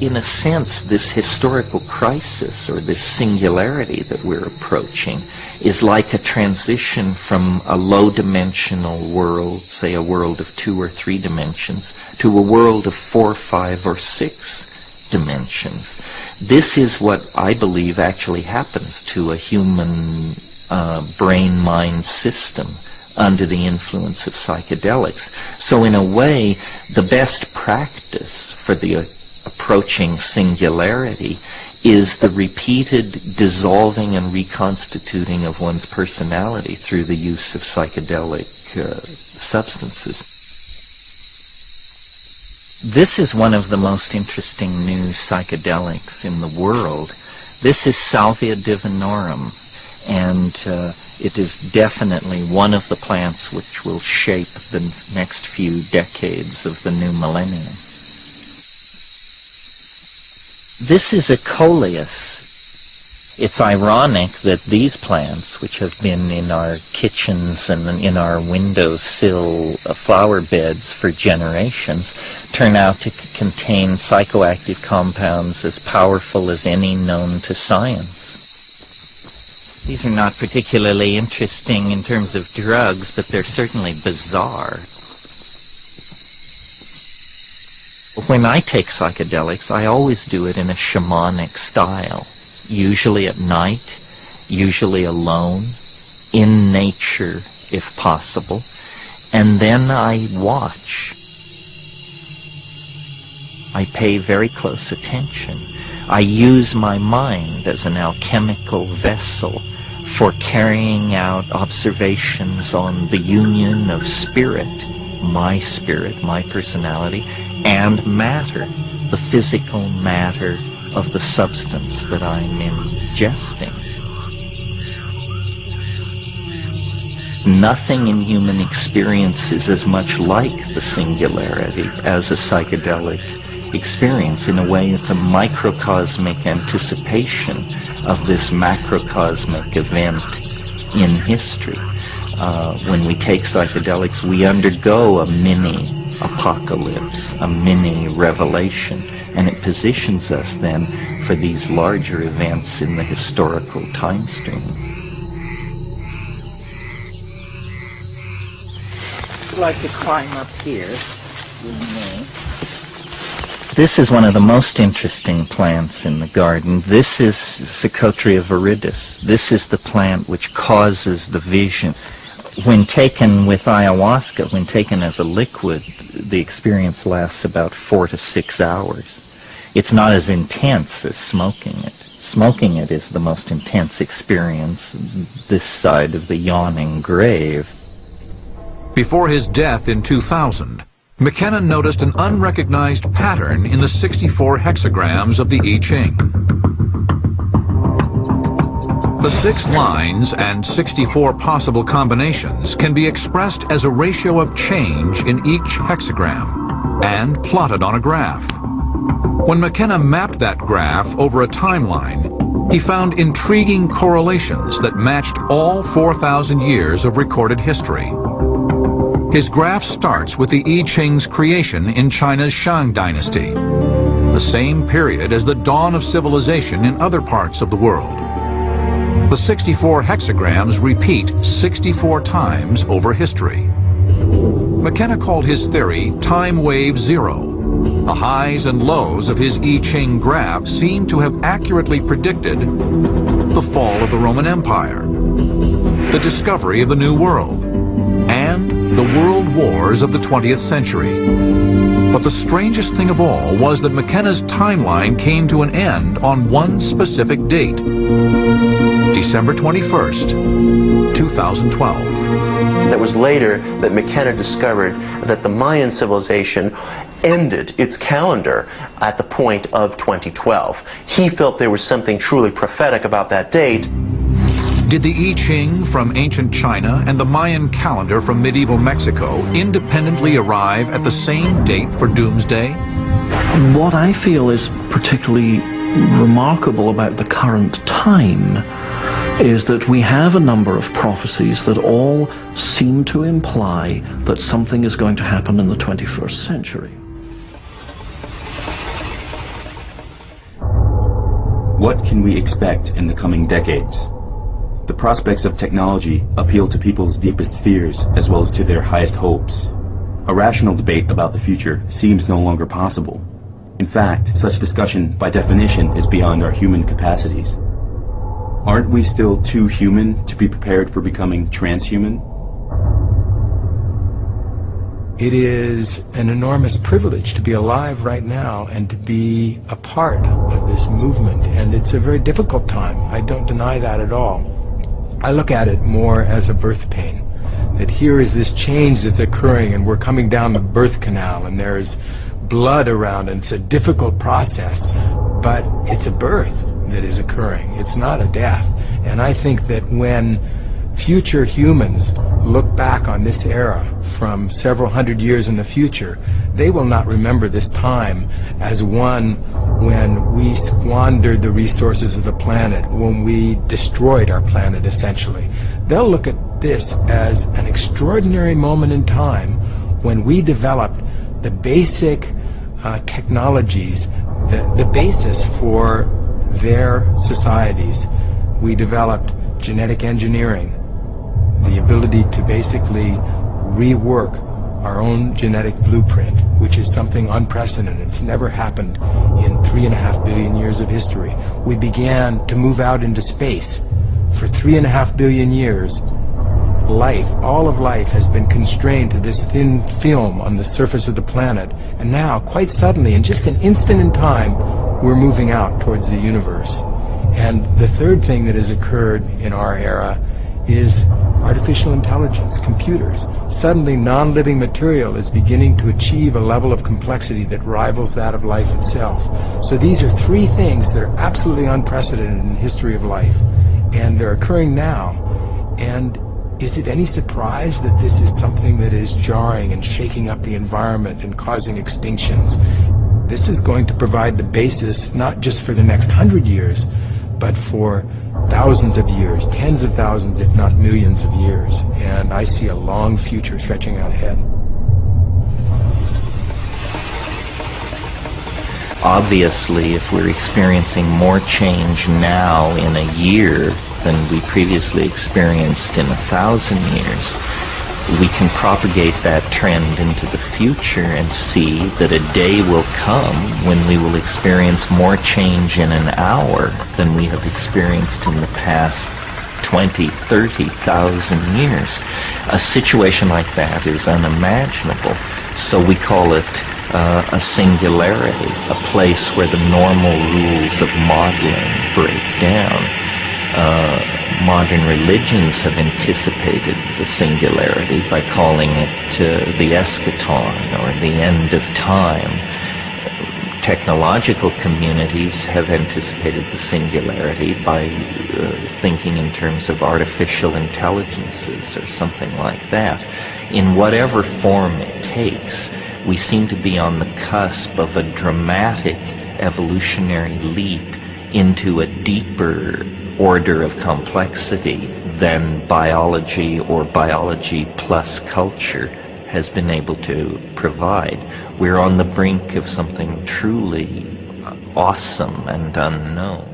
in a sense, this historical crisis or this singularity that we're approaching is like a transition from a low-dimensional world, say a world of 2 or 3 dimensions, to a world of 4, 5, or 6 dimensions. This is what I believe actually happens to a human brain-mind system under the influence of psychedelics. So in a way, the best practice for the approaching singularity is the repeated dissolving and reconstituting of one's personality through the use of psychedelic substances. This is one of the most interesting new psychedelics in the world. This is Salvia divinorum, and it is definitely one of the plants which will shape the next few decades of the new millennium. This is a coleus. It's ironic that these plants, which have been in our kitchens and in our windowsill flower beds for generations, turn out to contain psychoactive compounds as powerful as any known to science. These are not particularly interesting in terms of drugs, but they're certainly bizarre. When I take psychedelics, I always do it in a shamanic style, usually at night, usually alone, in nature if possible, and then I watch. I pay very close attention. I use my mind as an alchemical vessel for carrying out observations on the union of spirit, my personality, and matter, the physical matter of the substance that I'm ingesting. Nothing in human experience is as much like the singularity as a psychedelic experience. In a way, it's a microcosmic anticipation of this macrocosmic event in history. When we take psychedelics, we undergo a mini apocalypse, a mini revelation, and it positions us then for these larger events in the historical time stream. If you'd like to climb up here with me. This is one of the most interesting plants in the garden. This is Psychotria viridis. This is the plant which causes the vision. When taken with ayahuasca, when taken as a liquid, the experience lasts about 4 to 6 hours. It's not as intense as smoking it. Smoking it is the most intense experience this side of the yawning grave. Before his death in 2000, McKenna noticed an unrecognized pattern in the 64 hexagrams of the I Ching. The 6 lines and 64 possible combinations can be expressed as a ratio of change in each hexagram and plotted on a graph. When McKenna mapped that graph over a timeline, he found intriguing correlations that matched all 4,000 years of recorded history. His graph starts with the I Ching's creation in China's Shang dynasty, the same period as the dawn of civilization in other parts of the world. The 64 hexagrams repeat 64 times over history. McKenna called his theory time wave zero. The highs and lows of his I Ching graph seem to have accurately predicted the fall of the Roman Empire, the discovery of the New World, and the world wars of the 20th century. But the strangest thing of all was that McKenna's timeline came to an end on one specific date, December 21st, 2012. It was later that McKenna discovered that the Mayan civilization ended its calendar at the point of 2012. He felt there was something truly prophetic about that date. Did the I Ching from ancient China and the Mayan calendar from medieval Mexico independently arrive at the same date for doomsday? What I feel is particularly remarkable about the current time is that we have a number of prophecies that all seem to imply that something is going to happen in the 21st century. What can we expect in the coming decades? The prospects of technology appeal to people's deepest fears as well as to their highest hopes. A rational debate about the future seems no longer possible. In fact, such discussion, by definition, is beyond our human capacities. Aren't we still too human to be prepared for becoming transhuman? It is an enormous privilege to be alive right now and to be a part of this movement, and it's a very difficult time. I don't deny that at all. I look at it more as a birth pain, that here is this change that's occurring and we're coming down the birth canal and there's blood around and it's a difficult process, but it's a birth that is occurring. It's not a death. And I think that when future humans look back on this era from several hundred years in the future, they will not remember this time as one when we squandered the resources of the planet, when we destroyed our planet essentially. They'll look at this as an extraordinary moment in time when we developed the basic technologies, the basis for their societies. We developed genetic engineering, the ability to basically rework our own genetic blueprint, which is something unprecedented. It's never happened in 3.5 billion years of history. We began to move out into space. For 3.5 billion years, life, all of life, has been constrained to this thin film on the surface of the planet. And now, quite suddenly, in just an instant in time, we're moving out towards the universe. And the third thing that has occurred in our era is artificial intelligence, computers. Suddenly, non-living material is beginning to achieve a level of complexity that rivals that of life itself. So these are three things that are absolutely unprecedented in the history of life, and they're occurring now. And is it any surprise that this is something that is jarring and shaking up the environment and causing extinctions? This is going to provide the basis not just for the next 100 years, but for thousands of years, tens of thousands, if not millions of years. And I see a long future stretching out ahead. Obviously, if we're experiencing more change now in a year than we previously experienced in 1,000 years, we can propagate that trend into the future and see that a day will come when we will experience more change in an hour than we have experienced in the past 20, 30,000 years. A situation like that is unimaginable. So we call it a singularity, a place where the normal rules of modeling break down. Modern religions have anticipated the singularity by calling it the eschaton, or the end of time. Technological communities have anticipated the singularity by thinking in terms of artificial intelligences or something like that. In whatever form it takes, we seem to be on the cusp of a dramatic evolutionary leap into a deeper order of complexity than biology or biology plus culture has been able to provide. We're on the brink of something truly awesome and unknown.